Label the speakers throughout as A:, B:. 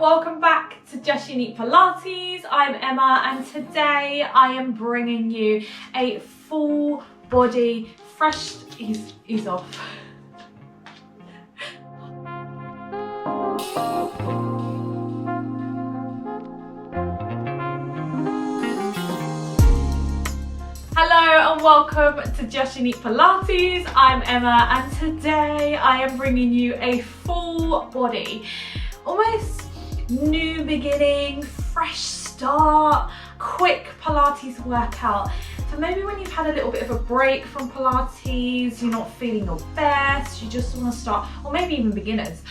A: welcome back to Just Unique Pilates. I'm Emma and today I am bringing you a full body fresh, ease off. Hello and welcome to Just Unique Pilates. I'm Emma and today I am bringing you a full body, almost new beginning, fresh start, quick Pilates workout. For maybe when you've had a little bit of a break from Pilates, you're not feeling your best, you just want to start, or maybe even beginners.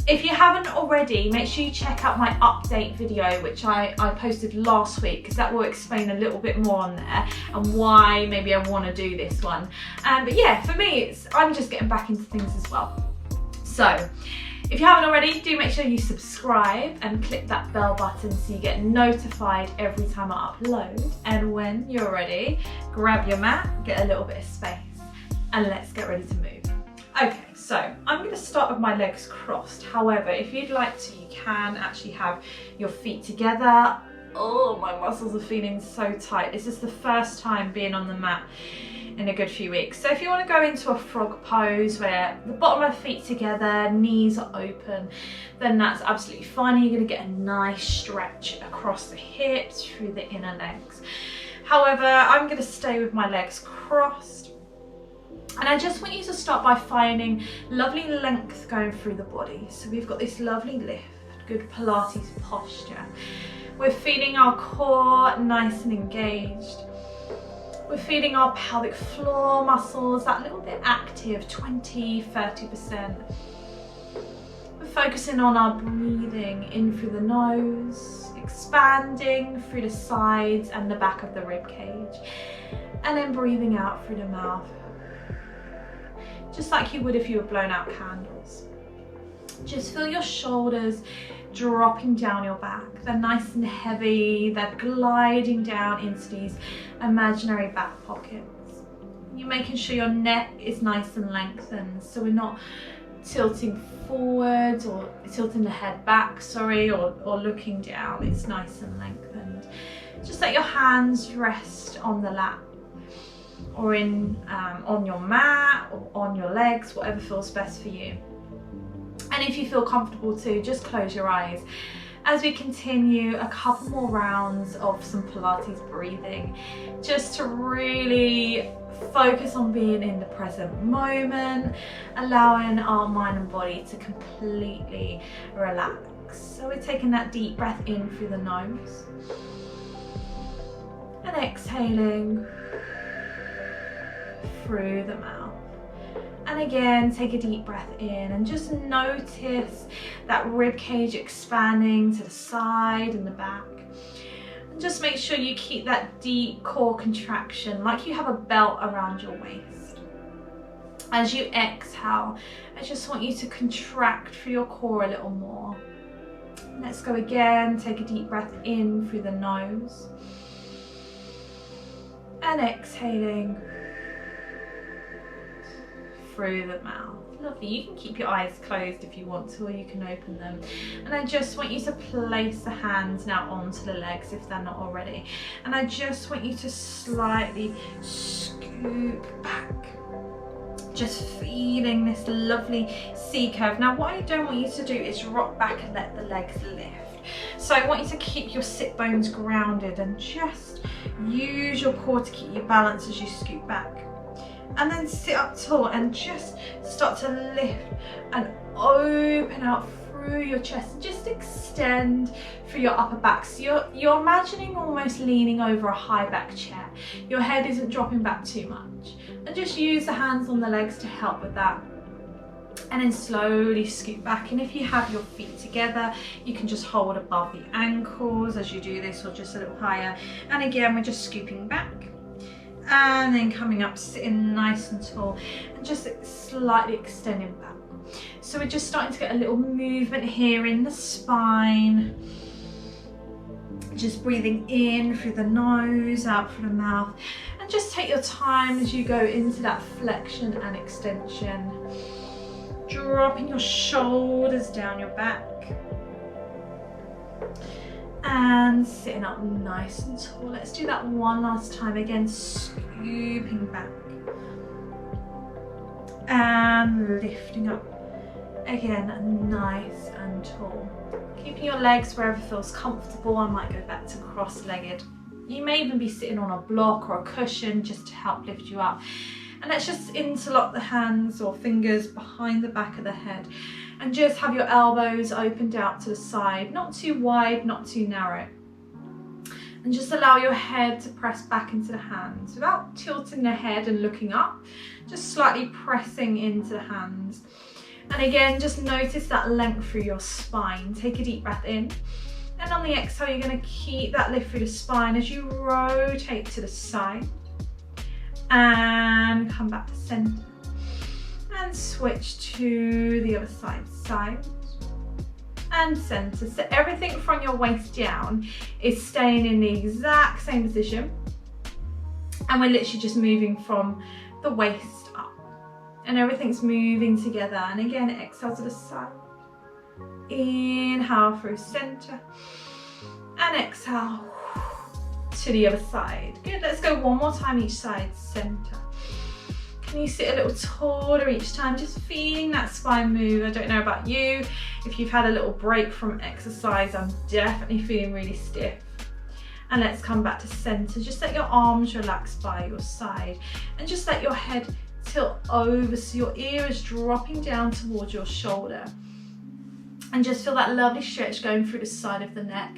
A: If you haven't already, make sure you check out my update video, which I posted last week, because that will explain a little bit more on there and why maybe I want to do this one. But yeah, for me, I'm just getting back into things as well. So if you haven't already, do make sure you subscribe and click that bell button so you get notified every time I upload. And when you're ready, grab your mat, get a little bit of space, and let's get ready to move. Okay, so I'm going to start with my legs crossed. However, if you'd like to, you can actually have your feet together. Oh, my muscles are feeling so tight. This is the first time being on the mat in a good few weeks. So if you want to go into a frog pose where the bottom of the feet together, knees are open, then that's absolutely fine. You're going to get a nice stretch across the hips, through the inner legs. However, I'm going to stay with my legs crossed. And I just want you to start by finding lovely length going through the body. So we've got this lovely lift, good Pilates posture. We're feeling our core nice and engaged. We're feeling our pelvic floor muscles, that little bit active, 20–30%. We're focusing on our breathing in through the nose, expanding through the sides and the back of the rib cage, and then breathing out through the mouth, just like you would if you were blown out candles. Just feel your shoulders dropping down your back. They're nice and heavy, they're gliding down into these imaginary back pockets. You're making sure your neck is nice and lengthened, so we're not tilting forwards or tilting the head back, or looking down. It's nice and lengthened. Just let your hands rest on the lap, or on your mat, or on your legs, whatever feels best for you. And if you feel comfortable too, just close your eyes as we continue a couple more rounds of some Pilates breathing, just to really focus on being in the present moment, allowing our mind and body to completely relax. So we're taking that deep breath in through the nose and exhaling through the mouth. And again, take a deep breath in and just notice that rib cage expanding to the side and the back. And just make sure you keep that deep core contraction, like you have a belt around your waist. As you exhale, I just want you to contract through your core a little more. Let's go again. Take a deep breath in through the nose and exhaling through the mouth. Lovely. You can keep your eyes closed if you want to, or you can open them. And I just want you to place the hands now onto the legs if they're not already. And I just want you to slightly scoop back, just feeling this lovely C curve. Now what I don't want you to do is rock back and let the legs lift. So I want you to keep your sit bones grounded and just use your core to keep you balanced as you scoop back. And then sit up tall and just start to lift and open out through your chest. Just extend through your upper back. So you're imagining almost leaning over a high back chair. Your head isn't dropping back too much. And just use the hands on the legs to help with that. And then slowly scoot back. And if you have your feet together, you can just hold above the ankles as you do this, or just a little higher. And again, we're just scooping back. And then coming up, sitting nice and tall, and just slightly extending back. So we're just starting to get a little movement here in the spine. Just breathing in through the nose, out through the mouth. And just take your time as you go into that flexion and extension. Dropping your shoulders down your back. And sitting up nice and tall. Let's do that one last time. Again, scooping back. And lifting up. Again, nice and tall. Keeping your legs wherever feels comfortable. I might go back to cross-legged. You may even be sitting on a block or a cushion just to help lift you up. And let's just interlock the hands or fingers behind the back of the head. And just have your elbows opened out to the side, not too wide, not too narrow. And just allow your head to press back into the hands without tilting the head and looking up, just slightly pressing into the hands. And again, just notice that length through your spine. Take a deep breath in. And on the exhale, you're going to keep that lift through the spine as you rotate to the side. And come back to center. And switch to the other side, side and center. So everything from your waist down is staying in the exact same position. And we're literally just moving from the waist up. And everything's moving together. And again, exhale to the side. Inhale through center. And exhale to the other side. Good, let's go one more time each side, center. Can you sit a little taller each time, just feeling that spine move? I don't know about you, if you've had a little break from exercise, I'm definitely feeling really stiff. And let's come back to center. Just let your arms relax by your side and just let your head tilt over so your ear is dropping down towards your shoulder. And just feel that lovely stretch going through the side of the neck.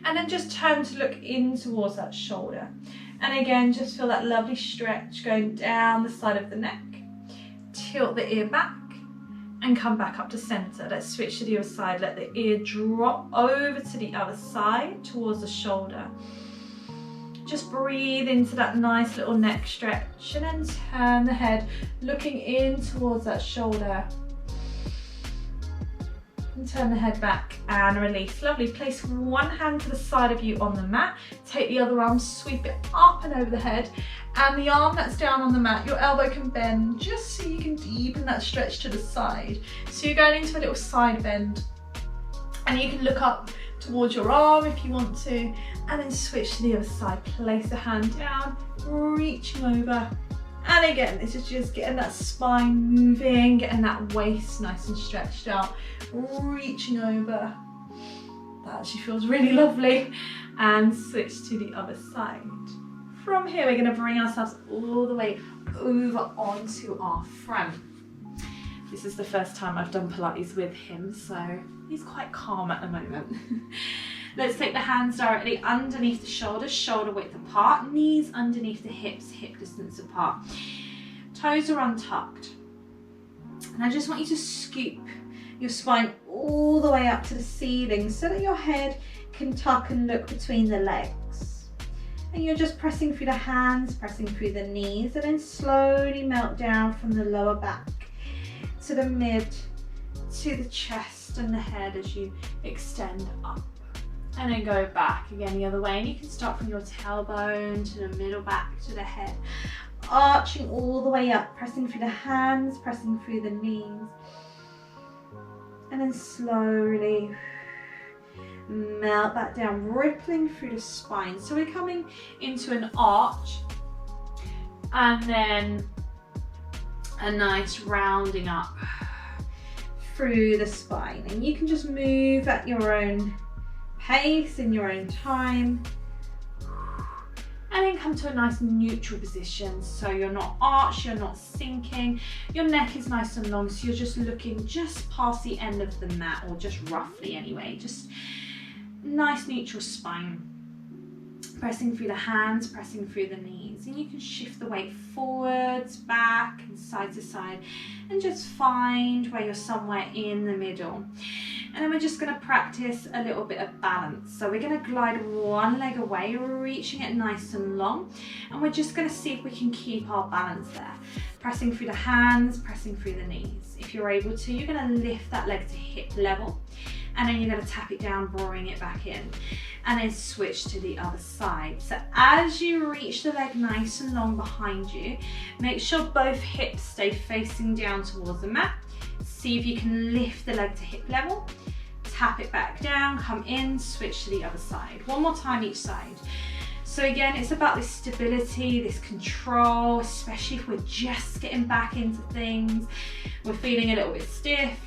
A: And then just turn to look in towards that shoulder. And again, just feel that lovely stretch going down the side of the neck. Tilt the ear back and come back up to center. Let's switch to the other side. Let the ear drop over to the other side towards the shoulder. Just breathe into that nice little neck stretch and then turn the head looking in towards that shoulder. And turn the head back and release. Lovely. Place one hand to the side of you on the mat. Take the other arm, sweep it up and over the head. And the arm that's down on the mat, your elbow can bend just so you can deepen that stretch to the side. So you're going into a little side bend. And you can look up towards your arm if you want to. And then switch to the other side. Place the hand down, reaching over. And again, this is just getting that spine moving, getting that waist nice and stretched out, reaching over. That actually feels really lovely. And switch to the other side. From here, we're going to bring ourselves all the way over onto our front. This is the first time I've done Pilates with him, so he's quite calm at the moment. Let's take the hands directly underneath the shoulders, shoulder width apart, knees underneath the hips, hip distance apart. Toes are untucked. And I just want you to scoop your spine all the way up to the ceiling so that your head can tuck and look between the legs. And you're just pressing through the hands, pressing through the knees, and then slowly melt down from the lower back to the mid, to the chest and the head as you extend up. And then go back again the other way, and you can start from your tailbone to the middle back to the head, arching all the way up, pressing through the hands, pressing through the knees, and then slowly melt that down, rippling through the spine. So we're coming into an arch and then a nice rounding up through the spine, and you can just move at your own pace in your own time, and then come to a nice neutral position. So you're not arched, you're not sinking, your neck is nice and long, so you're just looking just past the end of the mat, or just roughly anyway, just nice neutral spine. Pressing through the hands, pressing through the knees, and you can shift the weight forwards, back and side to side, and just find where you're somewhere in the middle. And then we're just going to practice a little bit of balance. So we're going to glide one leg away, reaching it nice and long, and we're just going to see if we can keep our balance there. Pressing through the hands, pressing through the knees. If you're able to, you're going to lift that leg to hip level, and then you're going to tap it down, bring it back in, and then switch to the other side. So as you reach the leg nice and long behind you, make sure both hips stay facing down towards the mat. See if you can lift the leg to hip level, tap it back down, come in, switch to the other side. One more time each side. So again, it's about this stability, this control, especially if we're just getting back into things, we're feeling a little bit stiff.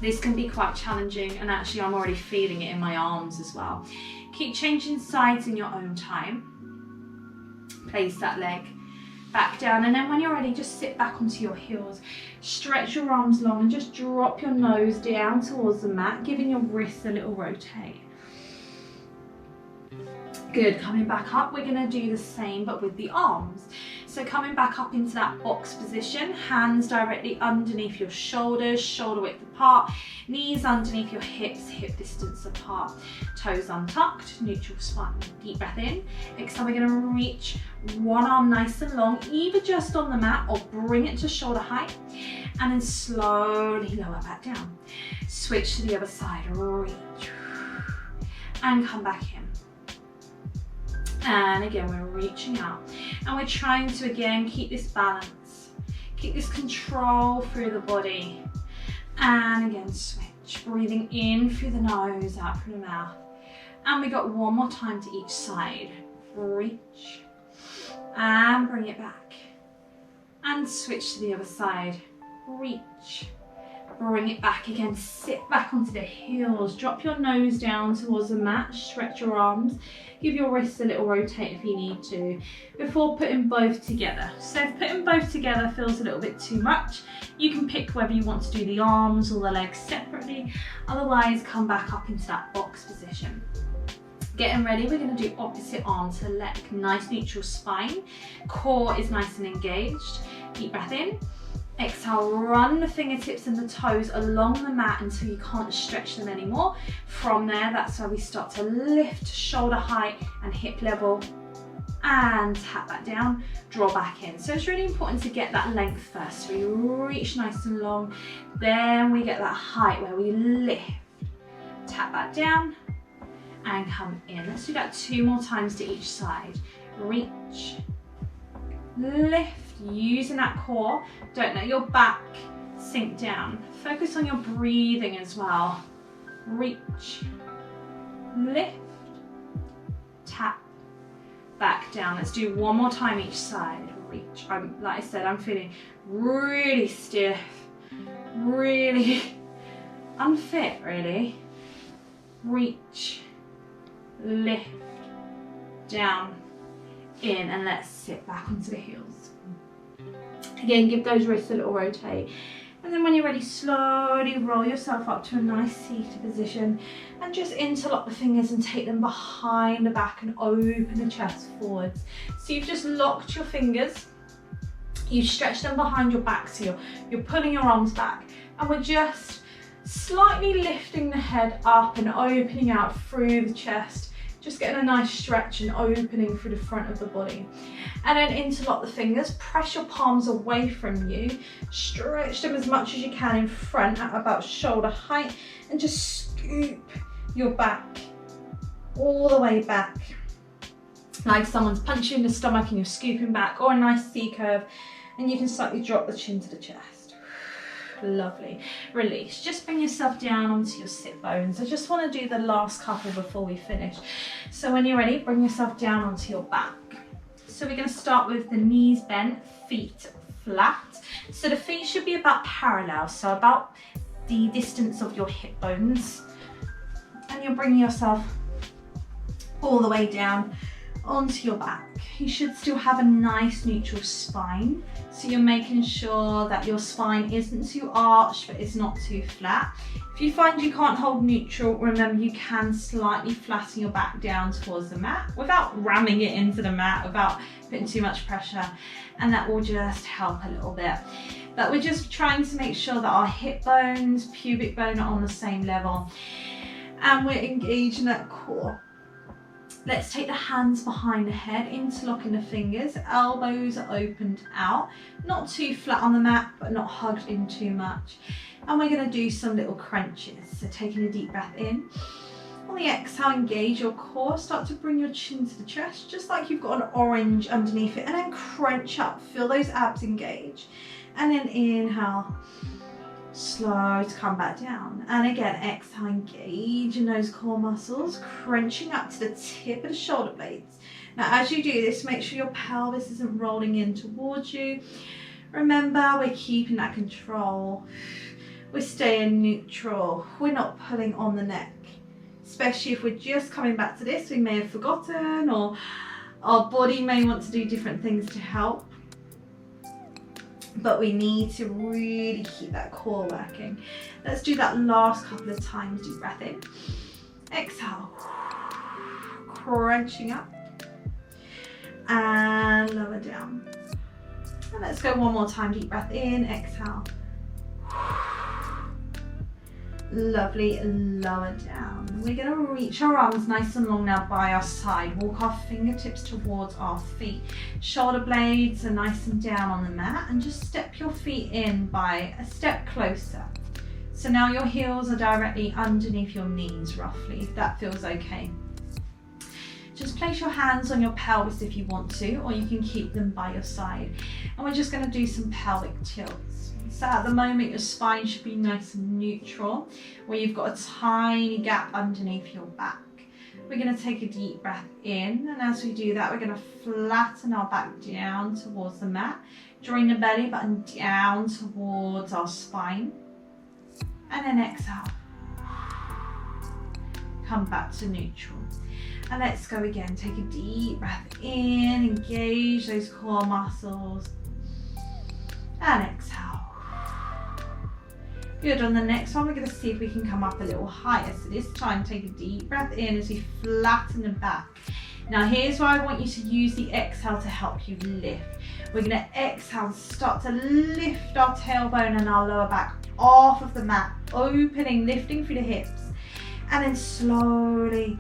A: This can be quite challenging, and actually I'm already feeling it in my arms as well. Keep changing sides in your own time. Place that leg back down, and then when you're ready, just sit back onto your heels. Stretch your arms long and just drop your nose down towards the mat, giving your wrists a little rotate. Good, coming back up, we're gonna do the same but with the arms. So coming back up into that box position, hands directly underneath your shoulders, shoulder width apart, knees underneath your hips, hip distance apart, toes untucked, neutral spine. Deep breath in. Exhale, we're gonna reach one arm nice and long, either just on the mat or bring it to shoulder height, and then slowly lower back down. Switch to the other side, reach, and come back in. And again, we're reaching out, and we're trying to again keep this balance, keep this control through the body, and again switch, breathing in through the nose, out through the mouth. And we got one more time to each side. Reach and bring it back, and switch to the other side. Reach, bring it back again, sit back onto the heels, drop your nose down towards the mat, stretch your arms, give your wrists a little rotate if you need to, before putting both together. So if putting both together feels a little bit too much, you can pick whether you want to do the arms or the legs separately, otherwise come back up into that box position. Getting ready, we're going to do opposite arm to leg, nice neutral spine, core is nice and engaged. Deep breath in. Exhale, run the fingertips and the toes along the mat until you can't stretch them anymore. From there, that's where we start to lift shoulder height and hip level, and tap that down, draw back in. So it's really important to get that length first. So we reach nice and long, then we get that height where we lift, tap that down, and come in. Let's do that 2 more times to each side. Reach, lift, using that core. Don't let your back sink down. Focus on your breathing as well. Reach, lift, tap, back down. Let's do 1 more time each side. Reach. Like I said, I'm feeling really stiff, really unfit, really. Reach, lift, down, in, and let's sit back onto the heels. Again, give those wrists a little rotate, and then when you're ready, slowly roll yourself up to a nice seated position, and just interlock the fingers and take them behind the back and open the chest forwards. So you've just locked your fingers, you've stretched them behind your back, so you're pulling your arms back, and we're just slightly lifting the head up and opening out through the chest, just getting a nice stretch and opening through the front of the body. And then interlock the fingers, press your palms away from you, stretch them as much as you can in front at about shoulder height, and just scoop your back all the way back, like someone's punching the stomach and you're scooping back, or a nice C curve, and you can slightly drop the chin to the chest. Lovely. Release. Just bring yourself down onto your sit bones. I just want to do the last couple before we finish. So when you're ready, bring yourself down onto your back. So we're going to start with the knees bent, feet flat. So the feet should be about parallel, so about the distance of your hip bones. And you're bringing yourself all the way down onto your back. You should still have a nice neutral spine. So you're making sure that your spine isn't too arched, but it's not too flat. If you find you can't hold neutral, remember you can slightly flatten your back down towards the mat without ramming it into the mat, without putting too much pressure, and that will just help a little bit. But we're just trying to make sure that our hip bones, pubic bone are on the same level, and we're engaging that core. Let's take the hands behind the head, interlocking the fingers, elbows are opened out, not too flat on the mat, but not hugged in too much. And we're going to do some little crunches. So taking a deep breath in. On the exhale, engage your core, start to bring your chin to the chest, just like you've got an orange underneath it, and then crunch up, feel those abs engage. And then inhale, Slow to come back down. And again, exhale, engaging those core muscles, crunching up to the tip of the shoulder blades. Now, as you do this, make sure your pelvis isn't rolling in towards you. Remember, we're keeping that control. We're staying neutral. We're not pulling on the neck. Especially if we're just coming back to this, we may have forgotten, or our body may want to do different things to help. But we need to really keep that core working. Let's do that last couple of times. Deep breath in. Exhale. Crunching up. And lower down. And let's go one more time. Deep breath in. Exhale. Lovely. Lower down. We're going to reach our arms nice and long now by our side. Walk our fingertips towards our feet. Shoulder blades are nice and down on the mat, and just step your feet in by a step closer. So now your heels are directly underneath your knees, roughly, if that feels okay. Just place your hands on your pelvis if you want to, or you can keep them by your side. And we're just going to do some pelvic tilts. So at the moment, your spine should be nice and neutral, where you've got a tiny gap underneath your back. We're going to take a deep breath in, and as we do that, we're going to flatten our back down towards the mat, drawing the belly button down towards our spine, and then exhale. Come back to neutral. And let's go again. Take a deep breath in, engage those core muscles, and exhale. Good. On the next one, we're going to see if we can come up a little higher. So this time, take a deep breath in as we flatten the back. Now here's where I want you to use the exhale to help you lift. We're going to exhale, start to lift our tailbone and our lower back off of the mat, opening, lifting through the hips, and then slowly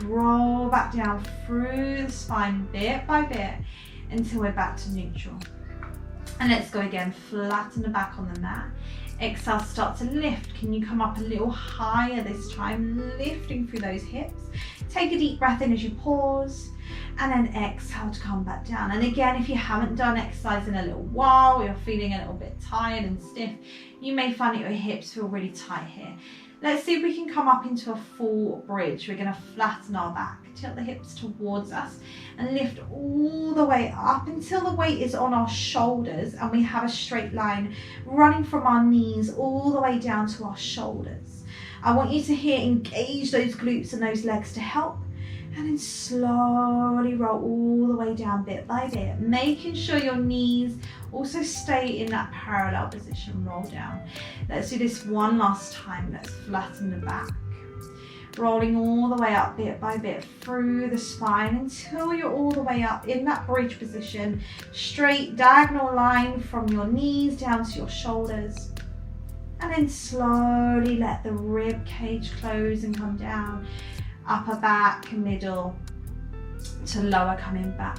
A: roll back down through the spine bit by bit until we're back to neutral. And let's go again, flatten the back on the mat. Exhale, start to lift. Can you come up a little higher this time, lifting through those hips? Take a deep breath in as you pause, and then exhale to come back down. And again, if you haven't done exercise in a little while, or you're feeling a little bit tired and stiff, you may find that your hips feel really tight here. Let's see if we can come up into a full bridge. We're going to flatten our back, tilt the hips towards us, and lift all the way up until the weight is on our shoulders and we have a straight line running from our knees all the way down to our shoulders. I want you to here engage those glutes and those legs to help, and then slowly roll all the way down bit by bit, making sure your knees also stay in that parallel position. Roll down. Let's do this one last time. Let's flatten the back, rolling all the way up bit by bit through the spine until you're all the way up in that bridge position, straight diagonal line from your knees down to your shoulders. And then slowly let the rib cage close and come down. Upper back, middle to lower, coming back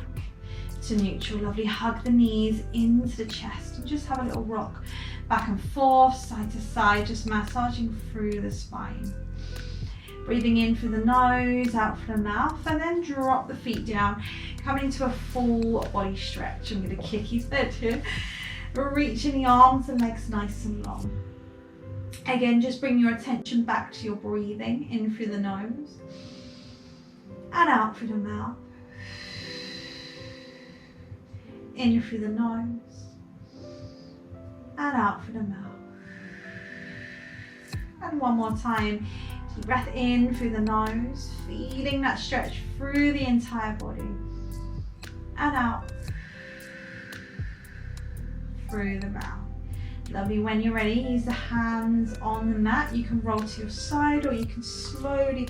A: to neutral. Lovely. Hug the knees into the chest and just have a little rock back and forth, side to side, just massaging through the spine. Breathing in through the nose, out through the mouth, and then drop the feet down, coming into a full body stretch. I'm going to kick his bed here. Reaching the arms and legs nice and long. Again, just bring your attention back to your breathing, in through the nose and out through the mouth. In through the nose and out through the mouth. And one more time. Deep breath in through the nose, feeling that stretch through the entire body, and out through the mouth. Lovely. When you're ready, use the hands on the mat. You can roll to your side, or you can slowly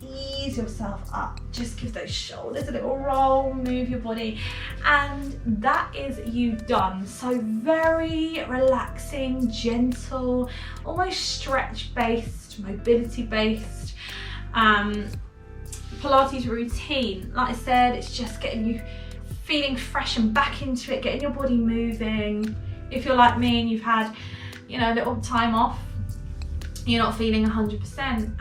A: ease yourself up. Just give those shoulders a little roll, move your body, and that is you done. So very relaxing, gentle, almost stretch based, mobility based Pilates routine. Like I said, it's just getting you feeling fresh and back into it, getting your body moving. If you're like me and you've had, a little time off you're not feeling 100%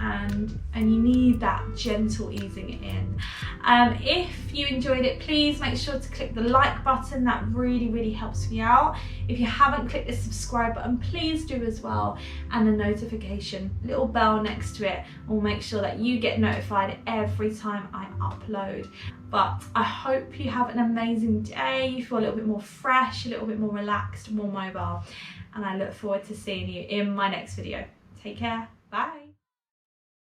A: and you need that gentle easing it in. If you enjoyed it, please make sure to click the like button. That really helps me out. If you haven't clicked the subscribe button, please do as well, and the notification little bell next to it will make sure that you get notified every time I upload. But I hope you have an amazing day, you feel a little bit more fresh, a little bit more relaxed, more mobile, and I look forward to seeing you in my next video. Take care, bye.